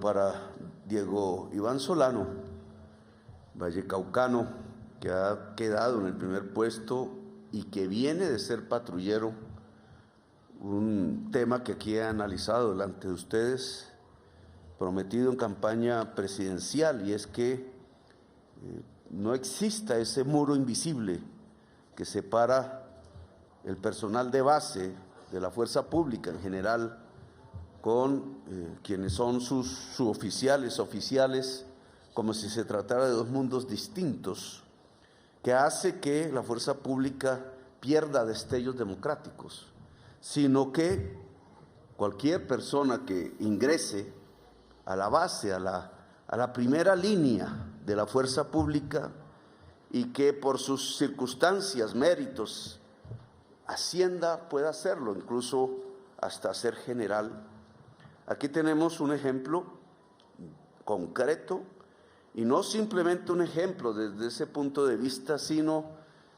para Diego Iván Solano, vallecaucano, que ha quedado en el primer puesto y que viene de ser patrullero, un tema que aquí he analizado delante de ustedes, prometido en campaña presidencial, y es que no exista ese muro invisible que separa el personal de base de la fuerza pública en general con quienes son sus suboficiales, oficiales, como si se tratara de dos mundos distintos, que hace que la fuerza pública pierda destellos democráticos, sino que cualquier persona que ingrese a la base, a la primera línea de la fuerza pública y que por sus circunstancias, méritos, ascienda, pueda hacerlo, incluso hasta ser general. Aquí tenemos un ejemplo concreto, y no simplemente un ejemplo desde ese punto de vista, sino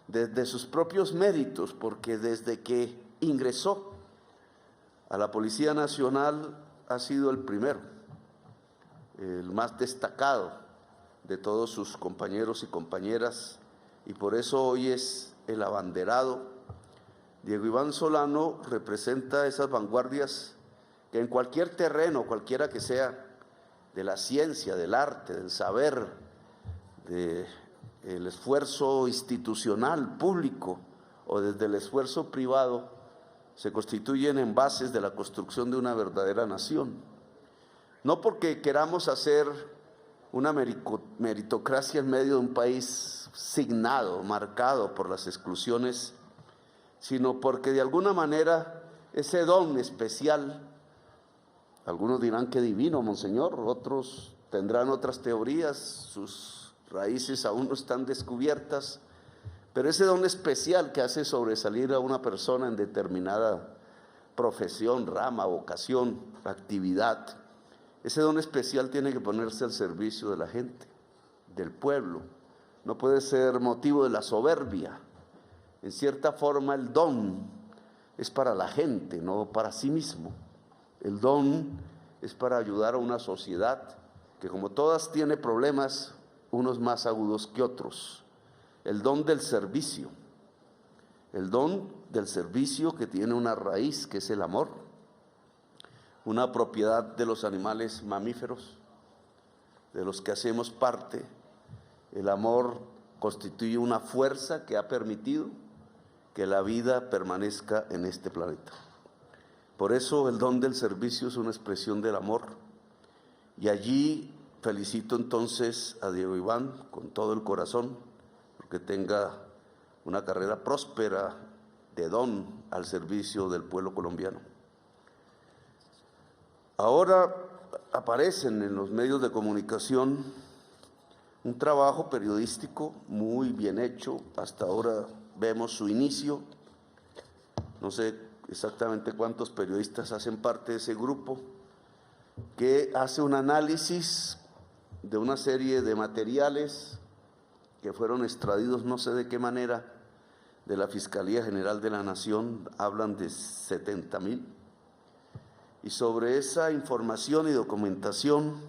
desde sus propios méritos, porque desde que ingresó a la Policía Nacional ha sido el primero, el más destacado de todos sus compañeros y compañeras, y por eso hoy es el abanderado. Diego Iván Solano representa esas vanguardias que en cualquier terreno, cualquiera que sea, de la ciencia, del arte, del saber, del esfuerzo institucional, público, o desde el esfuerzo privado, se constituyen en bases de la construcción de una verdadera nación. No porque queramos hacer una meritocracia en medio de un país signado, marcado por las exclusiones, sino porque de alguna manera ese don especial, algunos dirán que divino, monseñor, otros tendrán otras teorías, sus raíces aún no están descubiertas, pero ese don especial que hace sobresalir a una persona en determinada profesión, rama, vocación, actividad, ese don especial tiene que ponerse al servicio de la gente, del pueblo. No puede ser motivo de la soberbia. En cierta forma, el don es para la gente, no para sí mismo. El don es para ayudar a una sociedad que, como todas, tiene problemas, unos más agudos que otros. El don del servicio. El don del servicio que tiene una raíz, que es el amor, una propiedad de los animales mamíferos, de los que hacemos parte. El amor constituye una fuerza que ha permitido que la vida permanezca en este planeta. Por eso el don del servicio es una expresión del amor. Y allí felicito entonces a Diego Iván con todo el corazón, porque tenga una carrera próspera de don al servicio del pueblo colombiano. Ahora aparecen en los medios de comunicación un trabajo periodístico muy bien hecho. Hasta ahora vemos su inicio. No sé exactamente cuántos periodistas hacen parte de ese grupo, que hace un análisis de una serie de materiales que fueron extraídos, no sé de qué manera, de la Fiscalía General de la Nación, hablan de 70,000, y sobre esa información y documentación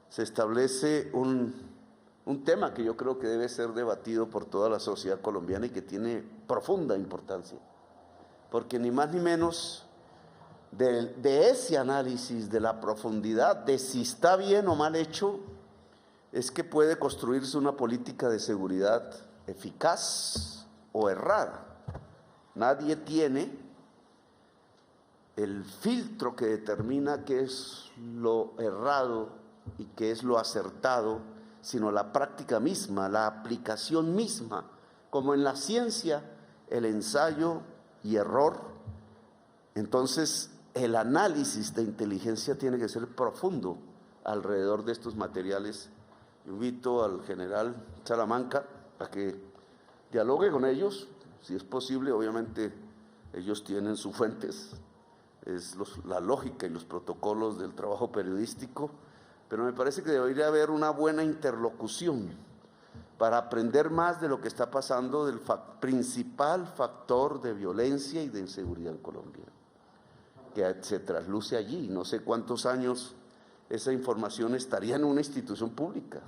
se establece un tema que yo creo que debe ser debatido por toda la sociedad colombiana y que tiene profunda importancia, porque ni más ni menos de ese análisis, de la profundidad, de si está bien o mal hecho, es que puede construirse una política de seguridad eficaz o errada. Nadie tiene el filtro que determina qué es lo errado y qué es lo acertado, sino la práctica misma, la aplicación misma, como en la ciencia, el ensayo y error. Entonces, el análisis de inteligencia tiene que ser profundo alrededor de estos materiales. Invito al general Salamanca a que dialogue con ellos, si es posible. Obviamente ellos tienen sus fuentes, es la lógica y los protocolos del trabajo periodístico, pero me parece que debería haber una buena interlocución para aprender más de lo que está pasando del principal factor de violencia y de inseguridad en Colombia, que se trasluce allí. No sé cuántos años esa información estaría en una institución pública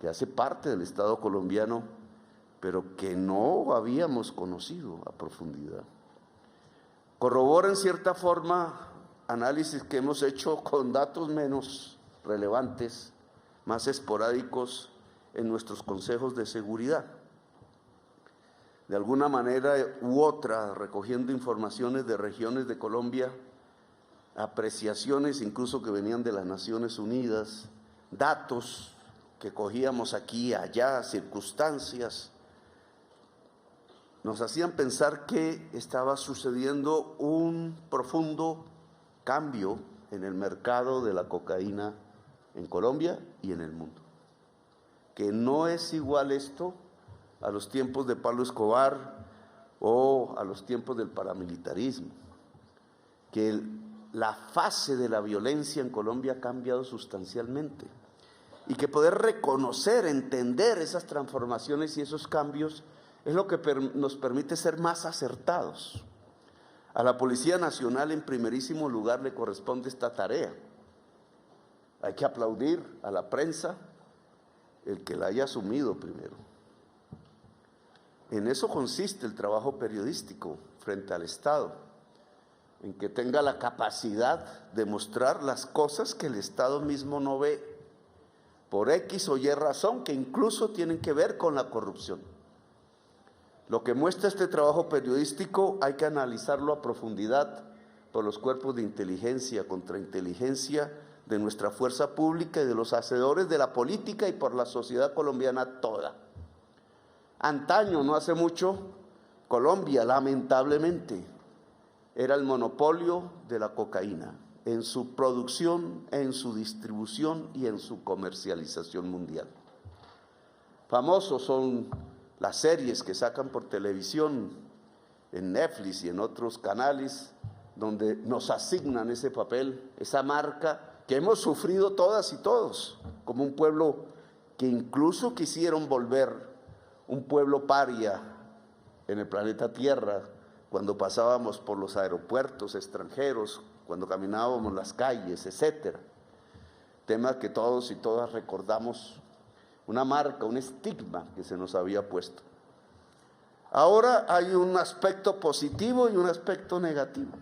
que hace parte del Estado colombiano, pero que no habíamos conocido a profundidad. Corrobora en cierta forma análisis que hemos hecho con datos menos relevantes, más esporádicos en nuestros consejos de seguridad. De alguna manera u otra, recogiendo informaciones de regiones de Colombia, apreciaciones incluso que venían de las Naciones Unidas, datos que cogíamos aquí y allá, circunstancias, nos hacían pensar que estaba sucediendo un profundo cambio en el mercado de la cocaína en Colombia y en el mundo. Que no es igual esto a los tiempos de Pablo Escobar o a los tiempos del paramilitarismo. Que la fase de la violencia en Colombia ha cambiado sustancialmente. Y que poder reconocer, entender esas transformaciones y esos cambios es lo que nos permite ser más acertados. A la Policía Nacional en primerísimo lugar le corresponde esta tarea. Hay que aplaudir a la prensa el que la haya asumido primero. En eso consiste el trabajo periodístico frente al Estado, en que tenga la capacidad de mostrar las cosas que el Estado mismo no ve, por X o Y razón, que incluso tienen que ver con la corrupción. Lo que muestra este trabajo periodístico hay que analizarlo a profundidad por los cuerpos de inteligencia, contrainteligencia de nuestra fuerza pública y de los hacedores de la política y por la sociedad colombiana toda. Antaño, no hace mucho, Colombia, lamentablemente, era el monopolio de la cocaína en su producción, en su distribución y en su comercialización mundial. Famosos son las series que sacan por televisión, en Netflix y en otros canales, donde nos asignan ese papel, esa marca que hemos sufrido todas y todos, como un pueblo que incluso quisieron volver un pueblo paria en el planeta Tierra, cuando pasábamos por los aeropuertos extranjeros, cuando caminábamos las calles, etcétera. Tema que todos y todas recordamos, una marca, un estigma que se nos había puesto. Ahora hay un aspecto positivo y un aspecto negativo,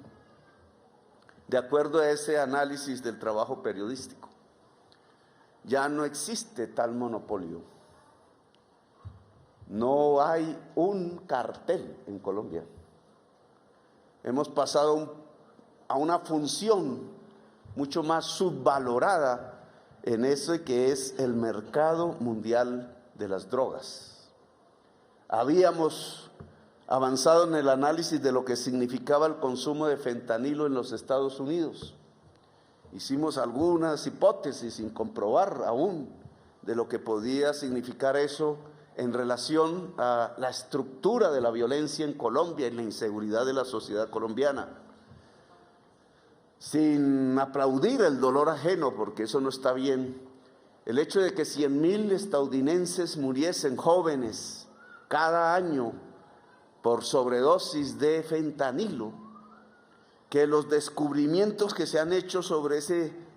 de acuerdo a ese análisis del trabajo periodístico. Ya no existe tal monopolio. No hay un cartel en Colombia. Hemos pasado a una función mucho más subvalorada en eso que es el mercado mundial de las drogas. Habíamos avanzado en el análisis de lo que significaba el consumo de fentanilo en los Estados Unidos. Hicimos algunas hipótesis sin comprobar aún de lo que podía significar eso en relación a la estructura de la violencia en Colombia y la inseguridad de la sociedad colombiana. Sin aplaudir el dolor ajeno, porque eso no está bien, el hecho de que 100,000 estadounidenses muriesen jóvenes cada año por sobredosis de fentanilo, que los descubrimientos que se han hecho sobre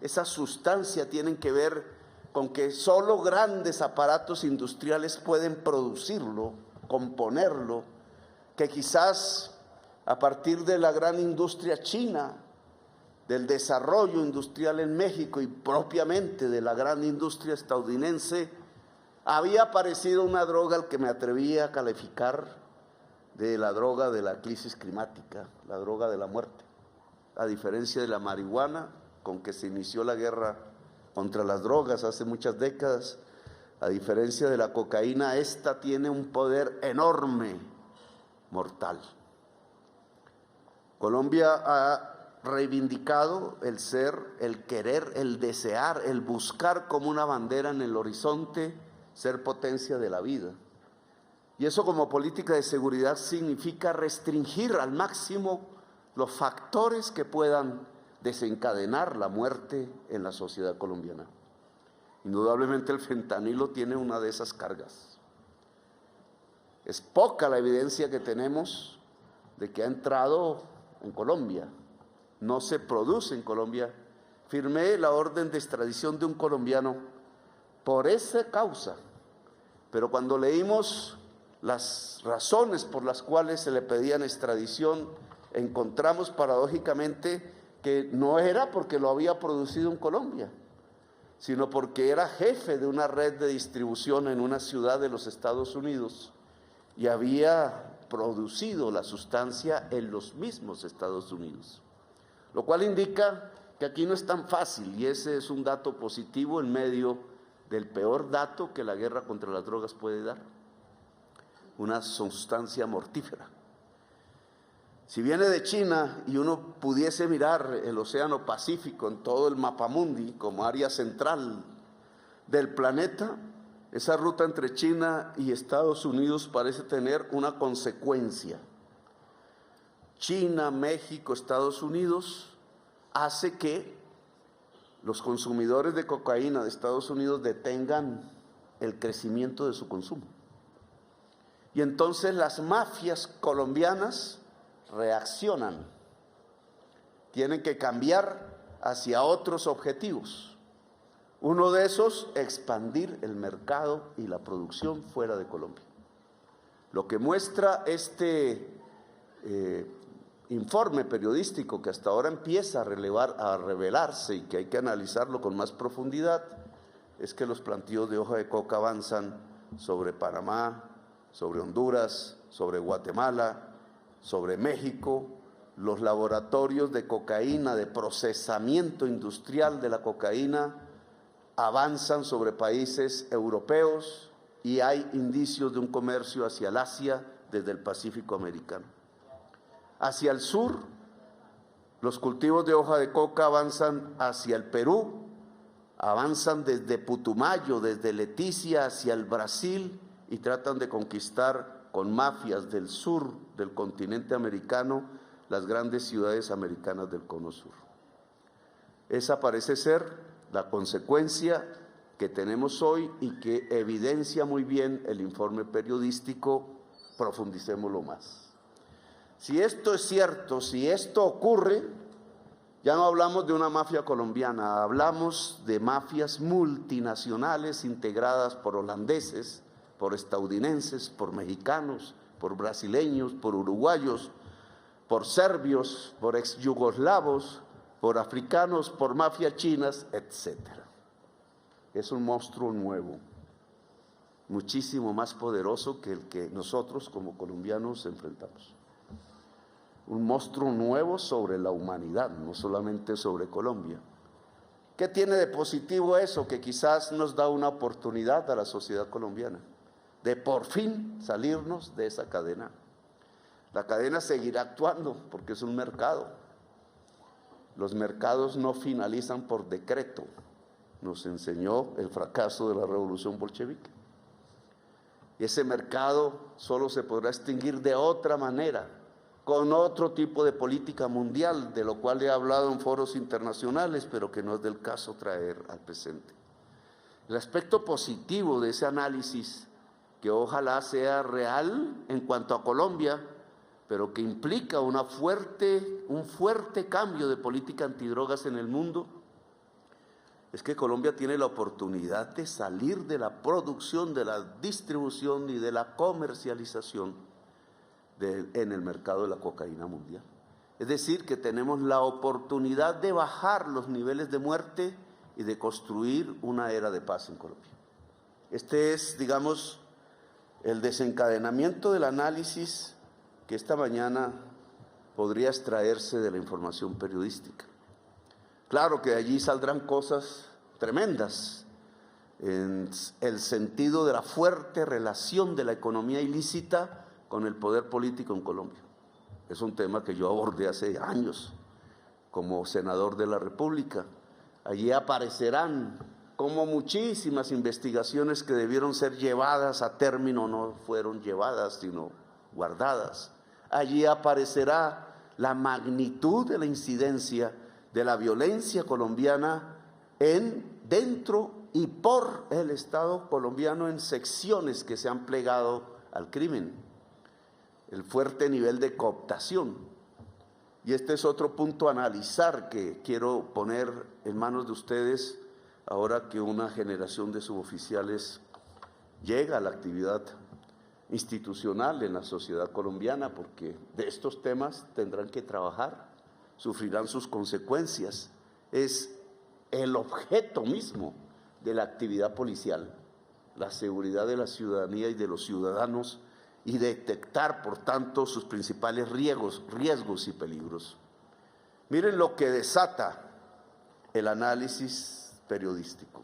esa sustancia tienen que ver con que solo grandes aparatos industriales pueden producirlo, componerlo, que quizás a partir de la gran industria china, del desarrollo industrial en México y propiamente de la gran industria estadounidense, había aparecido una droga al que me atreví a calificar de la droga de la crisis climática, la droga de la muerte. A diferencia de la marihuana, con que se inició la guerra contra las drogas hace muchas décadas, a diferencia de la cocaína, esta tiene un poder enorme, mortal. Colombia ha reivindicado el ser, el querer, el desear, el buscar como una bandera en el horizonte ser potencia de la vida. Y eso como política de seguridad significa restringir al máximo los factores que puedan desencadenar la muerte en la sociedad colombiana. Indudablemente el fentanilo tiene una de esas cargas. Es poca la evidencia que tenemos de que ha entrado en Colombia. No se produce en Colombia firmé la orden de extradición de un colombiano por esa causa, pero cuando leímos las razones por las cuales se le pedían extradición, encontramos paradójicamente que no era porque lo había producido en Colombia, sino porque era jefe de una red de distribución en una ciudad de los Estados Unidos y había producido la sustancia en los mismos Estados Unidos. Lo cual indica que aquí no es tan fácil, y ese es un dato positivo en medio del peor dato que la guerra contra las drogas puede dar: una sustancia mortífera. Si viene de China y uno pudiese mirar el Océano Pacífico en todo el mapamundi como área central del planeta, esa ruta entre China y Estados Unidos parece tener una consecuencia. China, México, Estados Unidos hace que los consumidores de cocaína de Estados Unidos detengan el crecimiento de su consumo. Y entonces las mafias colombianas reaccionan, tienen que cambiar hacia otros objetivos. Uno de esos, expandir el mercado y la producción fuera de Colombia. Lo que muestra este informe periodístico, que hasta ahora empieza a revelarse y que hay que analizarlo con más profundidad, es que los plantíos de hoja de coca avanzan sobre Panamá, sobre Honduras, sobre Guatemala, sobre México. Los laboratorios de cocaína, de procesamiento industrial de la cocaína, avanzan sobre países europeos y hay indicios de un comercio hacia el Asia desde el Pacífico americano. Hacia el sur, los cultivos de hoja de coca avanzan hacia el Perú, avanzan desde Putumayo, desde Leticia hacia el Brasil y tratan de conquistar con mafias del sur del continente americano las grandes ciudades americanas del Cono Sur. Esa parece ser la consecuencia que tenemos hoy y que evidencia muy bien el informe periodístico. Profundicémoslo más. Si esto es cierto, si esto ocurre, ya no hablamos de una mafia colombiana, hablamos de mafias multinacionales integradas por holandeses, por estadounidenses, por mexicanos, por brasileños, por uruguayos, por serbios, por exyugoslavos, por africanos, por mafias chinas, etc. Es un monstruo nuevo, muchísimo más poderoso que el que nosotros como colombianos enfrentamos. Un monstruo nuevo sobre la humanidad, no solamente sobre Colombia. ¿Qué tiene de positivo eso? Que quizás nos da una oportunidad a la sociedad colombiana de por fin salirnos de esa cadena. La cadena seguirá actuando porque es un mercado. Los mercados no finalizan por decreto, nos enseñó el fracaso de la revolución bolchevique. Y ese mercado solo se podrá extinguir de otra manera, con otro tipo de política mundial, de lo cual he hablado en foros internacionales, pero que no es del caso traer al presente. El aspecto positivo de ese análisis, que ojalá sea real en cuanto a Colombia, pero que implica un fuerte cambio de política antidrogas en el mundo, es que Colombia tiene la oportunidad de salir de la producción, de la distribución y de la comercialización en el mercado de la cocaína mundial. Es decir, que tenemos la oportunidad de bajar los niveles de muerte y de construir una era de paz en Colombia. Este es, digamos, el desencadenamiento del análisis que esta mañana podría extraerse de la información periodística. Claro que de allí saldrán cosas tremendas en el sentido de la fuerte relación de la economía ilícita con el poder político en Colombia. Es un tema que yo abordé hace años como senador de la República. Allí aparecerán como muchísimas investigaciones que debieron ser llevadas a término no fueron llevadas, sino guardadas. Allí aparecerá la magnitud de la incidencia de la violencia colombiana dentro y por el Estado colombiano en secciones que se han plegado al crimen. El fuerte nivel de cooptación, Y este es otro punto a analizar que quiero poner en manos de ustedes ahora que una generación de suboficiales llega a la actividad institucional en la sociedad colombiana, porque de estos temas tendrán que trabajar, sufrirán sus consecuencias. Es el objeto mismo de la actividad policial, la seguridad de la ciudadanía y de los ciudadanos, y detectar, por tanto, sus principales riesgos y peligros. Miren lo que desata el análisis periodístico.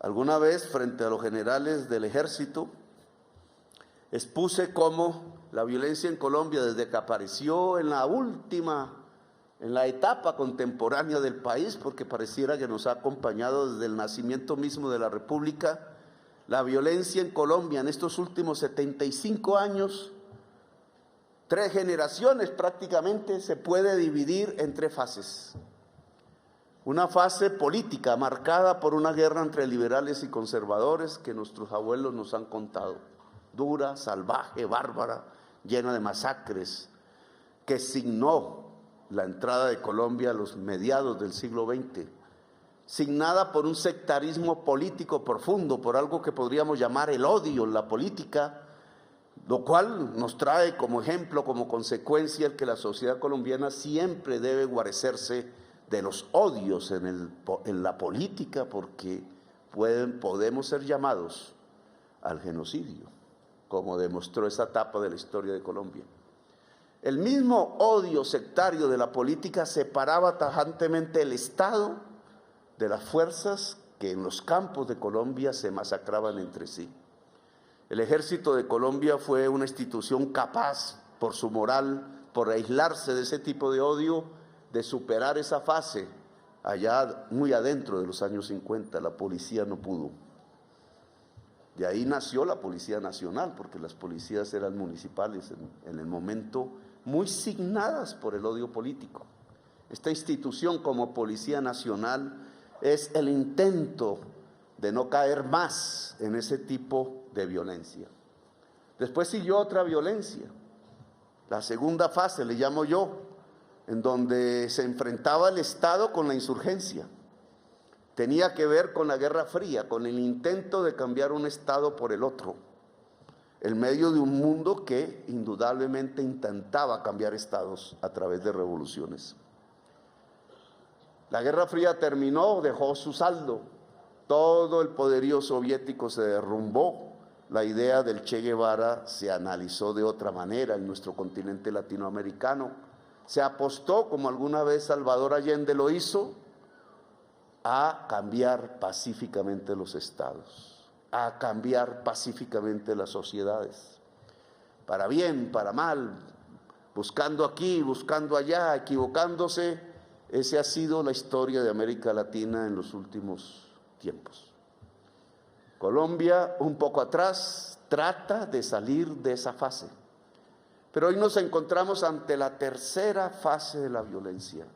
Alguna vez, frente a los generales del ejército, expuse cómo la violencia en Colombia, desde que apareció en la etapa contemporánea del país, porque pareciera que nos ha acompañado desde el nacimiento mismo de la República, la violencia en Colombia en estos últimos 75 años, 3 generaciones prácticamente, se puede dividir en 3 fases. Una fase política marcada por una guerra entre liberales y conservadores que nuestros abuelos nos han contado, dura, salvaje, bárbara, llena de masacres, que signó la entrada de Colombia a los mediados del siglo XX, signada por un sectarismo político profundo, por algo que podríamos llamar el odio en la política, lo cual nos trae como ejemplo, como consecuencia, el que la sociedad colombiana siempre debe guarecerse de los odios en la política, porque podemos ser llamados al genocidio, como demostró esa etapa de la historia de Colombia. El mismo odio sectario de la política separaba tajantemente el Estado de las fuerzas que en los campos de Colombia se masacraban entre sí. El ejército de Colombia fue una institución capaz, por su moral, por aislarse de ese tipo de odio, de superar esa fase. Allá muy adentro de los años 50, la policía no pudo. De ahí nació la Policía Nacional, porque las policías eran municipales en el momento, muy signadas por el odio político. Esta institución como Policía Nacional es el intento de no caer más en ese tipo de violencia. Después siguió otra violencia, la segunda fase, le llamo yo, en donde se enfrentaba el Estado con la insurgencia. Tenía que ver con la Guerra Fría, con el intento de cambiar un Estado por el otro, en medio de un mundo que indudablemente intentaba cambiar estados a través de revoluciones. La Guerra Fría terminó, dejó su saldo, todo el poderío soviético se derrumbó, la idea del Che Guevara se analizó de otra manera en nuestro continente latinoamericano, se apostó, como alguna vez Salvador Allende lo hizo, a cambiar pacíficamente los estados, a cambiar pacíficamente las sociedades, para bien, para mal, buscando aquí, buscando allá, equivocándose. Esa ha sido la historia de América Latina en los últimos tiempos. Colombia, un poco atrás, trata de salir de esa fase, pero hoy nos encontramos ante la tercera fase de la violencia,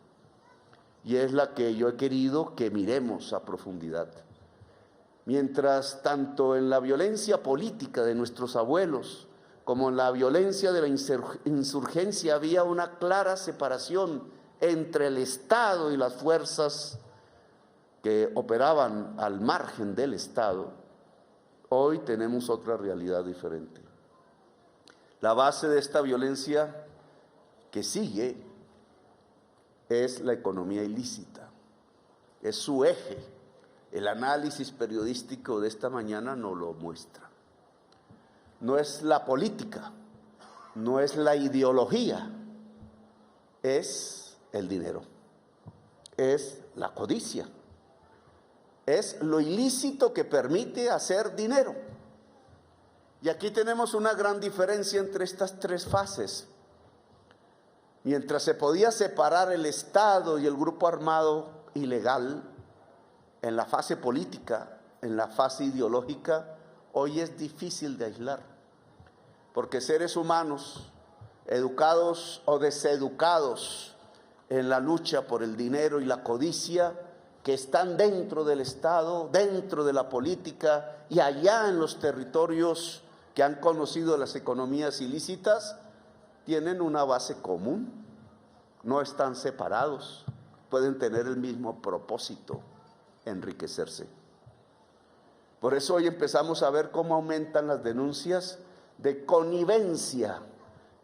y es la que yo he querido que miremos a profundidad. Mientras tanto en la violencia política de nuestros abuelos como en la violencia de la insurgencia había una clara separación entre el Estado y las fuerzas que operaban al margen del Estado, hoy tenemos otra realidad diferente. La base de esta violencia que sigue es la economía ilícita, es su eje. El análisis periodístico de esta mañana nos lo muestra. No es la política, no es la ideología, es el dinero, es la codicia, es lo ilícito que permite hacer dinero. Y aquí tenemos una gran diferencia entre estas 3 fases. Mientras se podía separar el Estado y el grupo armado ilegal en la fase política, en la fase ideológica, hoy es difícil de aislar, porque seres humanos educados o deseducados en la lucha por el dinero y la codicia, que están dentro del Estado, dentro de la política y allá en los territorios que han conocido las economías ilícitas, tienen una base común, no están separados, pueden tener el mismo propósito: enriquecerse. Por eso hoy empezamos a ver cómo aumentan las denuncias de connivencia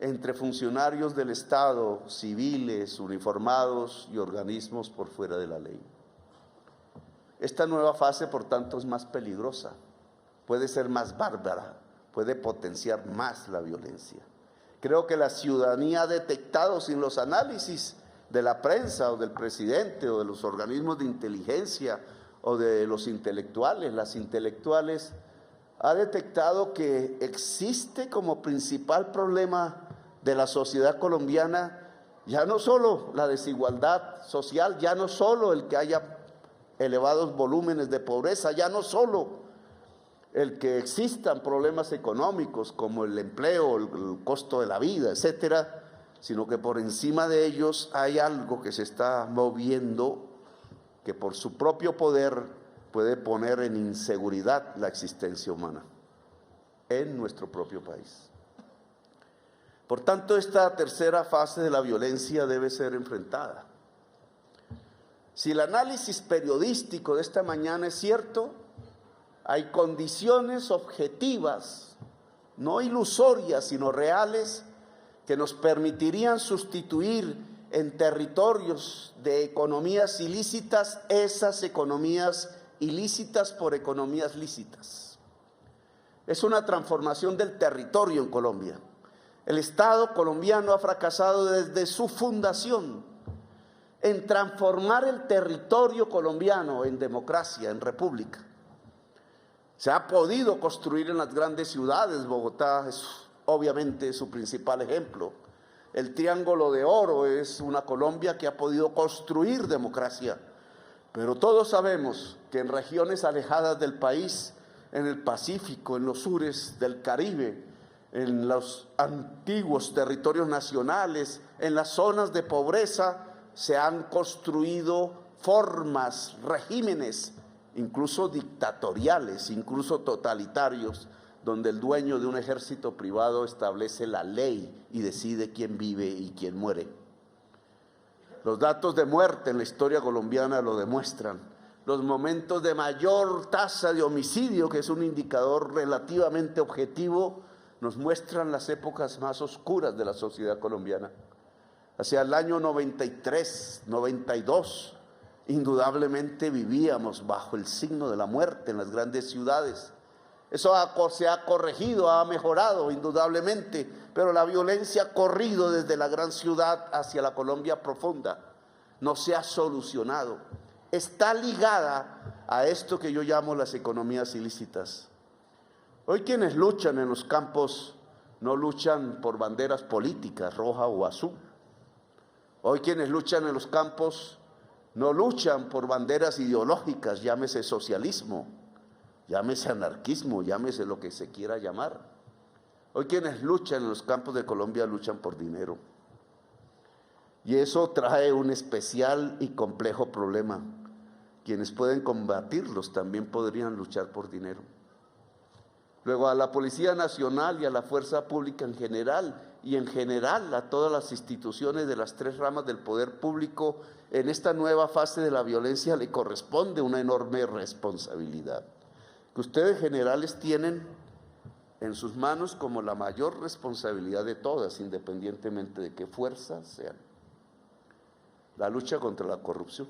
entre funcionarios del Estado, civiles, uniformados y organismos por fuera de la ley. Esta nueva fase, por tanto, es más peligrosa, puede ser más bárbara, puede potenciar más la violencia. Creo que la ciudadanía ha detectado, sin los análisis de la prensa o del presidente o de los organismos de inteligencia o de los intelectuales, las intelectuales, ha detectado que existe como principal problema de la sociedad colombiana ya no solo la desigualdad social, ya no solo el que haya elevados volúmenes de pobreza, ya no solo el que existan problemas económicos como el empleo, el costo de la vida, etcétera, sino que por encima de ellos hay algo que se está moviendo que por su propio poder puede poner en inseguridad la existencia humana en nuestro propio país. Por tanto, esta tercera fase de la violencia debe ser enfrentada. Si el análisis periodístico de esta mañana es cierto, hay condiciones objetivas, no ilusorias, sino reales, que nos permitirían sustituir en territorios de economías ilícitas esas economías ilícitas por economías lícitas. Es una transformación del territorio en Colombia. El Estado colombiano ha fracasado desde su fundación en transformar el territorio colombiano en democracia, en república. Se ha podido construir en las grandes ciudades. Bogotá es obviamente su principal ejemplo. El Triángulo de Oro es una Colombia que ha podido construir democracia. Pero todos sabemos que en regiones alejadas del país, en el Pacífico, en los sures del Caribe, en los antiguos territorios nacionales, en las zonas de pobreza, se han construido formas, regímenes, incluso dictatoriales, incluso totalitarios, donde el dueño de un ejército privado establece la ley y decide quién vive y quién muere. Los datos de muerte en la historia colombiana lo demuestran. Los momentos de mayor tasa de homicidio, que es un indicador relativamente objetivo, nos muestran las épocas más oscuras de la sociedad colombiana. Hacia el año 93, 92, indudablemente vivíamos bajo el signo de la muerte en las grandes ciudades. Eso se ha corregido, ha mejorado indudablemente, pero la violencia ha corrido desde la gran ciudad hacia la Colombia profunda. No se ha solucionado. Está ligada a esto que yo llamo las economías ilícitas. Hoy quienes luchan en los campos no luchan por banderas políticas, roja o azul. Hoy quienes luchan en los campos no luchan por banderas ideológicas, llámese socialismo, llámese anarquismo, llámese lo que se quiera llamar. Hoy quienes luchan en los campos de Colombia luchan por dinero. Y eso trae un especial y complejo problema. Quienes pueden combatirlos también podrían luchar por dinero. Luego a la Policía Nacional y a la Fuerza Pública en general, y en general a todas las instituciones de las tres ramas del poder público, en esta nueva fase de la violencia le corresponde una enorme responsabilidad, que ustedes generales tienen en sus manos como la mayor responsabilidad de todas, independientemente de qué fuerzas sean. La lucha contra la corrupción.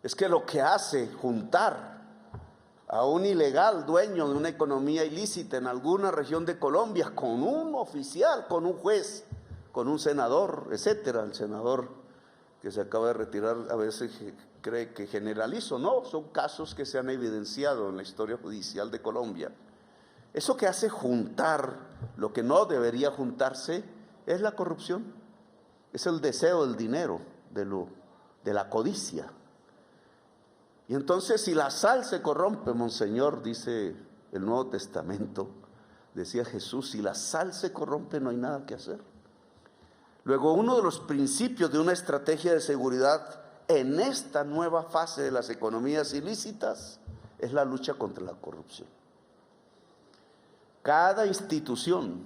Es que lo que hace juntar a un ilegal dueño de una economía ilícita en alguna región de Colombia con un oficial, con un juez, con un senador, etcétera. El senador que se acaba de retirar a veces cree que generalizo. No, son casos que se han evidenciado en la historia judicial de Colombia. Eso que hace juntar lo que no debería juntarse es la corrupción, es el deseo del dinero, de la codicia. Y entonces si la sal se corrompe, monseñor, dice el Nuevo Testamento, decía Jesús, si la sal se corrompe no hay nada que hacer. Luego, uno de los principios de una estrategia de seguridad en esta nueva fase de las economías ilícitas es la lucha contra la corrupción. Cada institución,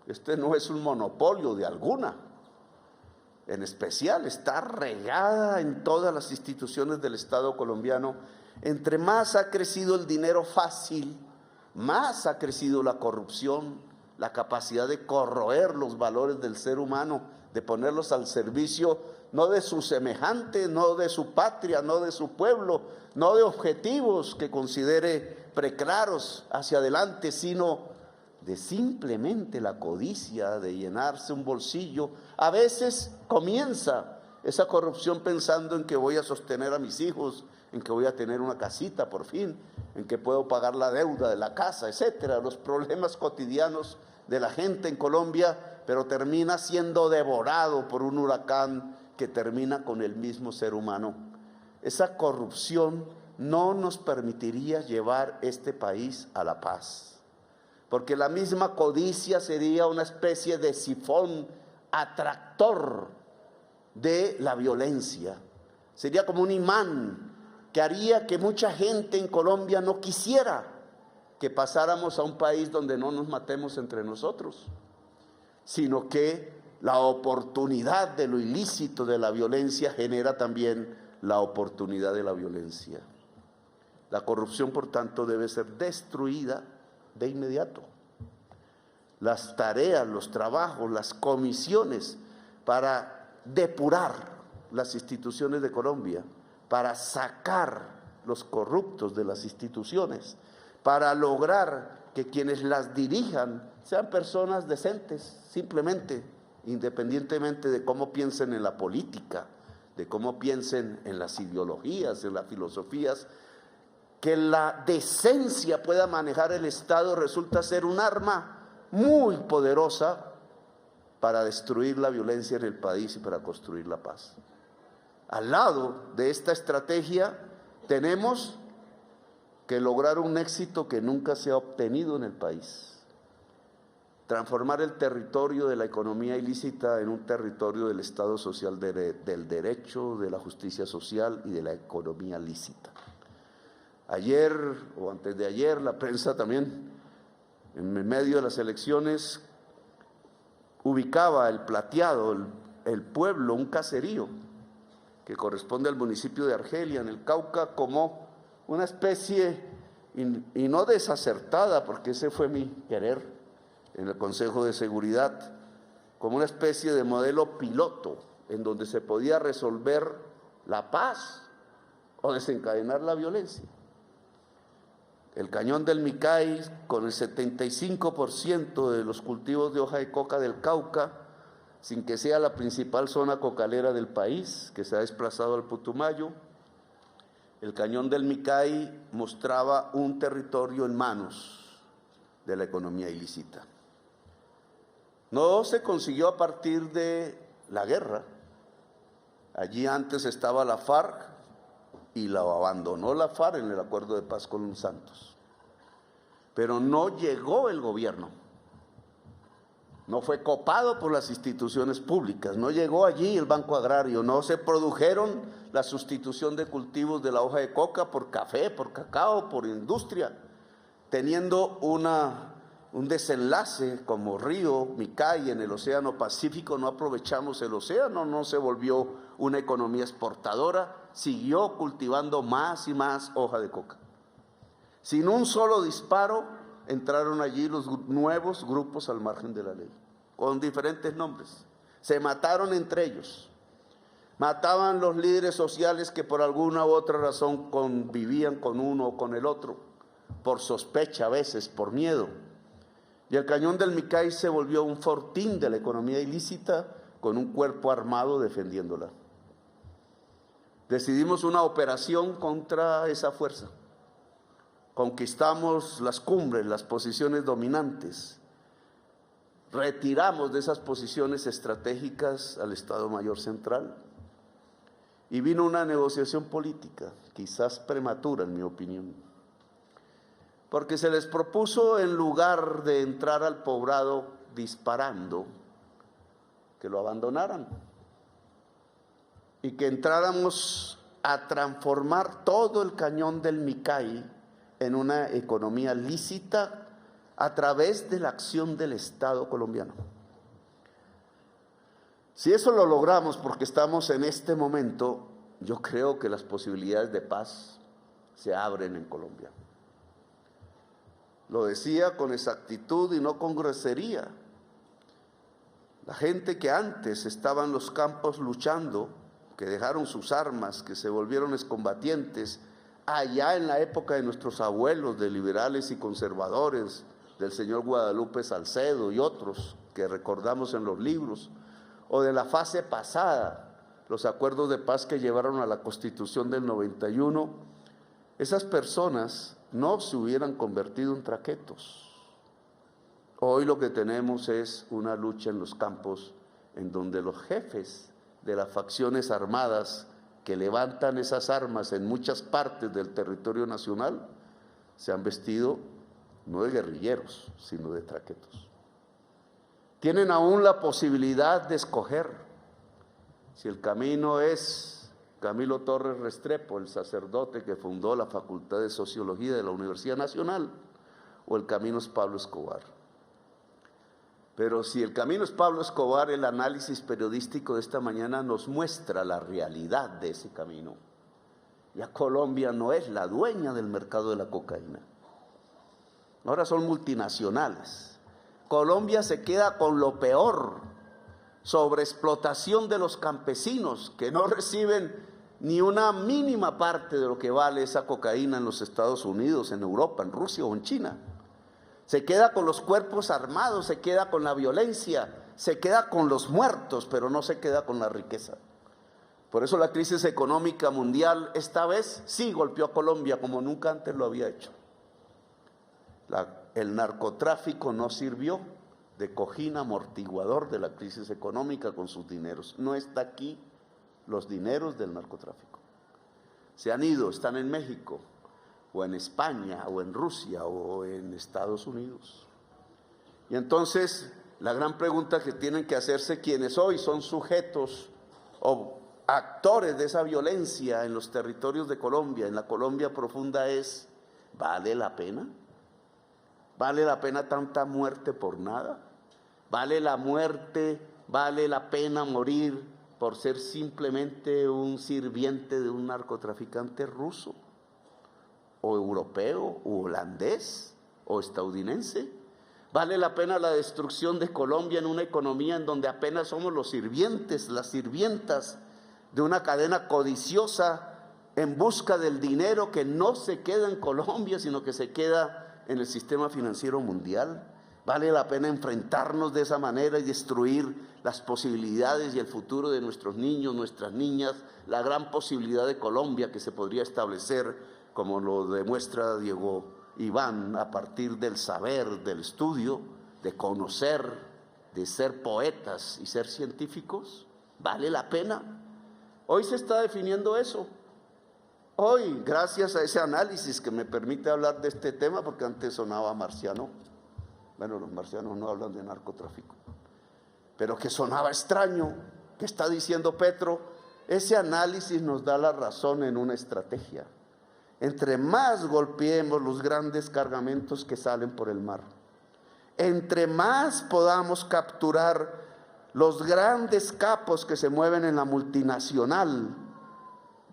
este no es un monopolio de alguna, en especial, está regada en todas las instituciones del Estado colombiano. Entre más ha crecido el dinero fácil, más ha crecido la corrupción, la capacidad de corroer los valores del ser humano, de ponerlos al servicio no de su semejante, no de su patria, no de su pueblo, no de objetivos que considere preclaros hacia adelante, sino de simplemente la codicia de llenarse un bolsillo. A veces comienza esa corrupción pensando en que voy a sostener a mis hijos, en que voy a tener una casita por fin, en que puedo pagar la deuda de la casa, etcétera, los problemas cotidianos de la gente en Colombia, pero termina siendo devorado por un huracán que termina con el mismo ser humano. Esa corrupción no nos permitiría llevar este país a la paz, porque la misma codicia sería una especie de sifón atractor de la violencia. Sería como un imán que haría que mucha gente en Colombia no quisiera que pasáramos a un país donde no nos matemos entre nosotros, sino que la oportunidad de lo ilícito, de la violencia, genera también la oportunidad de la violencia. La corrupción, por tanto, debe ser destruida de inmediato. Las tareas, los trabajos, las comisiones para depurar las instituciones de Colombia, para sacar los corruptos de las instituciones, para lograr que quienes las dirijan sean personas decentes, simplemente, independientemente de cómo piensen en la política, de cómo piensen en las ideologías, en las filosofías. Que la decencia pueda manejar el Estado resulta ser un arma muy poderosa para destruir la violencia en el país y para construir la paz. Al lado de esta estrategia tenemos que lograr un éxito que nunca se ha obtenido en el país: transformar el territorio de la economía ilícita en un territorio del Estado social del derecho, de la justicia social y de la economía lícita. Ayer o antes de ayer, la prensa también, en medio de las elecciones, ubicaba el Plateado, el pueblo, un caserío que corresponde al municipio de Argelia, en el Cauca, como una especie, y no desacertada, porque ese fue mi querer en el Consejo de Seguridad, como una especie de modelo piloto en donde se podía resolver la paz o desencadenar la violencia. El cañón del Micay, con el 75% de los cultivos de hoja de coca del Cauca, sin que sea la principal zona cocalera del país, que se ha desplazado al Putumayo, el cañón del Micay mostraba un territorio en manos de la economía ilícita. No se consiguió a partir de la guerra. Allí antes estaba la FARC y la abandonó la FARC en el acuerdo de paz con los Santos. Pero no llegó el gobierno, no fue copado por las instituciones públicas, no llegó allí el Banco Agrario, no se produjeron la sustitución de cultivos de la hoja de coca por café, por cacao, por industria, teniendo un desenlace como río Micay en el Océano Pacífico. No aprovechamos el océano, no se volvió una economía exportadora, siguió cultivando más y más hoja de coca. Sin un solo disparo entraron allí los nuevos grupos al margen de la ley, con diferentes nombres. Se mataron entre ellos, mataban los líderes sociales que por alguna u otra razón convivían con uno o con el otro, por sospecha a veces, por miedo. Y el cañón del Micay se volvió un fortín de la economía ilícita con un cuerpo armado defendiéndola. Decidimos una operación contra esa fuerza. Conquistamos las cumbres, las posiciones dominantes. Retiramos de esas posiciones estratégicas al Estado Mayor Central. Y vino una negociación política, quizás prematura en mi opinión, porque se les propuso, en lugar de entrar al poblado disparando, que lo abandonaran y que entráramos a transformar todo el cañón del Micay en una economía lícita a través de la acción del Estado colombiano. Si eso lo logramos, porque estamos en este momento, yo creo que las posibilidades de paz se abren en Colombia. Lo decía con exactitud y no con grosería. La gente que antes estaba en los campos luchando, que dejaron sus armas, que se volvieron excombatientes, allá en la época de nuestros abuelos, de liberales y conservadores, del señor Guadalupe Salcedo y otros que recordamos en los libros, o de la fase pasada, los acuerdos de paz que llevaron a la Constitución del 91, esas personas no se hubieran convertido en traquetos. Hoy lo que tenemos es una lucha en los campos en donde los jefes de las facciones armadas que levantan esas armas en muchas partes del territorio nacional se han vestido no de guerrilleros, sino de traquetos. Tienen aún la posibilidad de escoger si el camino es Camilo Torres Restrepo, el sacerdote que fundó la Facultad de Sociología de la Universidad Nacional, o el camino es Pablo Escobar. Pero si el camino es Pablo Escobar, el análisis periodístico de esta mañana nos muestra la realidad de ese camino. Ya Colombia no es la dueña del mercado de la cocaína. Ahora son multinacionales. Colombia se queda con lo peor, sobreexplotación de los campesinos que no reciben ni una mínima parte de lo que vale esa cocaína en los Estados Unidos, en Europa, en Rusia o en China. Se queda con los cuerpos armados, se queda con la violencia, se queda con los muertos, pero no se queda con la riqueza. Por eso la crisis económica mundial esta vez sí golpeó a Colombia como nunca antes lo había hecho. El narcotráfico no sirvió de cojín amortiguador de la crisis económica con sus dineros. No está aquí los dineros del narcotráfico. Se han ido, están en México, o en España, o en Rusia, o en Estados Unidos. Y entonces, la gran pregunta que tienen que hacerse quienes hoy son sujetos o actores de esa violencia en los territorios de Colombia, en la Colombia profunda, es: ¿vale la pena? ¿Vale la pena tanta muerte por nada? ¿Vale la pena morir por ser simplemente un sirviente de un narcotraficante ruso, o europeo, o holandés, o estadounidense? ¿Vale la pena la destrucción de Colombia en una economía en donde apenas somos los sirvientes, las sirvientas de una cadena codiciosa en busca del dinero que no se queda en Colombia, sino que se queda en el sistema financiero mundial? ¿Vale la pena enfrentarnos de esa manera y destruir las posibilidades y el futuro de nuestros niños, nuestras niñas, la gran posibilidad de Colombia que se podría establecer, como lo demuestra Diego Iván, a partir del saber, del estudio, de conocer, de ser poetas y ser científicos? ¿Vale la pena? Hoy se está definiendo eso. Hoy, gracias a ese análisis que me permite hablar de este tema, porque antes sonaba marciano. Bueno, los marcianos no hablan de narcotráfico, pero que sonaba extraño. ¿Qué está diciendo Petro? Ese análisis nos da la razón en una estrategia. Entre más golpeemos los grandes cargamentos que salen por el mar, entre más podamos capturar los grandes capos que se mueven en la multinacional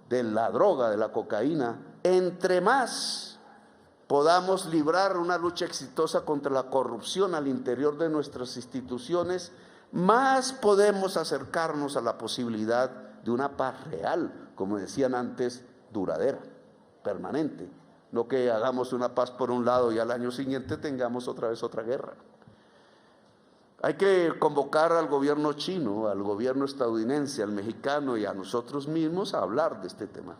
de la droga, de la cocaína, entre más podamos librar una lucha exitosa contra la corrupción al interior de nuestras instituciones, más podemos acercarnos a la posibilidad de una paz real, como decían antes, duradera, permanente. No que hagamos una paz por un lado y al año siguiente tengamos otra vez otra guerra. Hay que convocar al gobierno chino, al gobierno estadounidense, al mexicano y a nosotros mismos a hablar de este tema.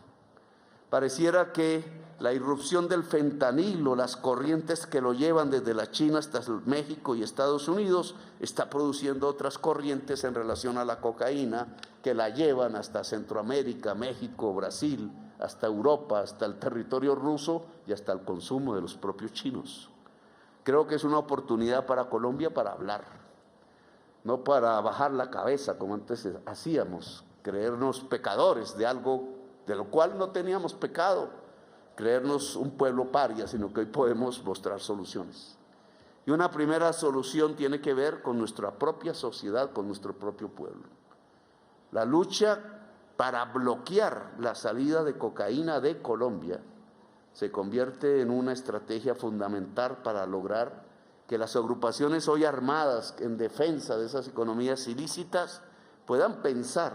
Pareciera que la irrupción del fentanilo, las corrientes que lo llevan desde la China hasta México y Estados Unidos, está produciendo otras corrientes en relación a la cocaína que la llevan hasta Centroamérica, México, Brasil, hasta Europa, hasta el territorio ruso y hasta el consumo de los propios chinos. Creo que es una oportunidad para Colombia para hablar, no para bajar la cabeza como antes hacíamos, creernos pecadores de algo de lo cual no teníamos pecado, creernos un pueblo paria, sino que hoy podemos mostrar soluciones. Y una primera solución tiene que ver con nuestra propia sociedad, con nuestro propio pueblo. La lucha para bloquear la salida de cocaína de Colombia se convierte en una estrategia fundamental para lograr que las agrupaciones hoy armadas en defensa de esas economías ilícitas puedan pensar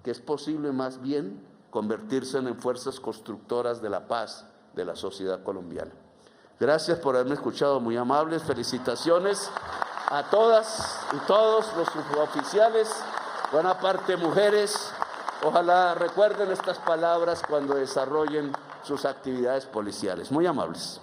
que es posible más bien convertirse en fuerzas constructoras de la paz de la sociedad colombiana. Gracias por haberme escuchado, muy amables. Felicitaciones a todas y todos los suboficiales, buena parte mujeres. Ojalá recuerden estas palabras cuando desarrollen sus actividades policiales. Muy amables.